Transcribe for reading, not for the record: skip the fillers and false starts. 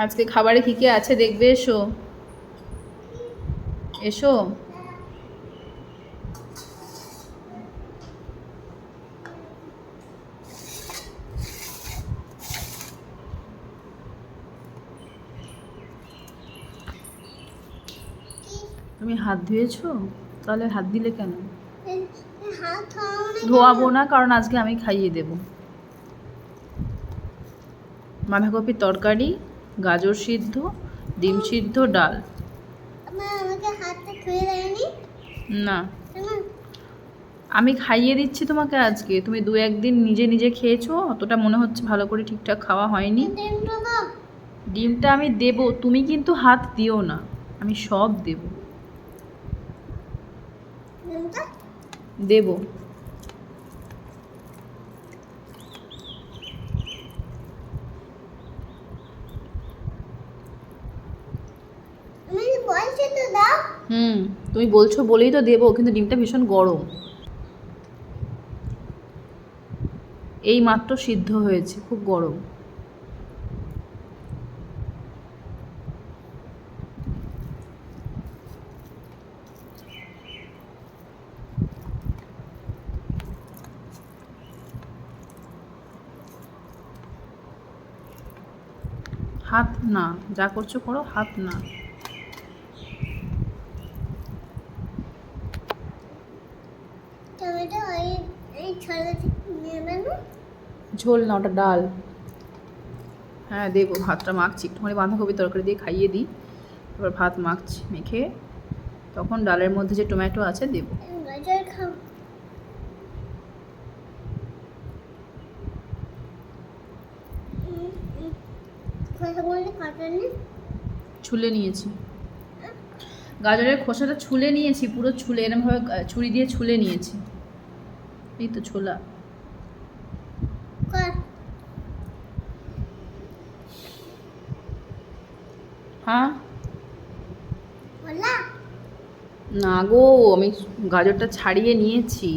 আজকে খাবারে কি কি আছে দেখবে, এসো এসো। তুমি হাত ধুয়েছো? তাহলে হাত দিলে কেন? ধোয়াবো না, কারণ আজকে আমি খাইয়ে দেব। বাঁধাকপির তরকারি, গাজর সিদ্ধ, ডিম সিদ্ধ, ডাল। না, আমি খাইয়ে দিচ্ছি তোমাকে আজকে। তুমি দু একদিন নিজে নিজে খেয়েছো, অতটা মনে হচ্ছে ভালো করে ঠিকঠাক খাওয়া হয়নি। ডিমটা আমি দেব, তুমি কিন্তু হাত দিও না, আমি সব দেব। দেব। তুমি বলছো বলেই তো দেবো, কিন্তু ডিমটা ভীষণ গরম, এই মাত্র সিদ্ধ হয়েছে, খুব গরম। হাত না, যা করছো করো, হাত না। ঝোল না, ওটা ডাল। হ্যাঁ দেবো, ভাতটা মাখছি একটুখানি, বাঁধাকপি তরকারি দিয়ে খাইয়ে দিই, এবার ভাত মাখছি, মেখে তখন ডালের মধ্যে যে টমেটো আছে দেবো। ছুলে নিয়েছি, গাজরের খোসাটা ছুলে নিয়েছি, পুরো ছুলে, এরমভাবে ছুরি দিয়ে ছুলে নিয়েছি। এই তো ছোলা। হ্যাঁ না গো, আমি গাজরটা ছাড়িয়ে নিয়েছি।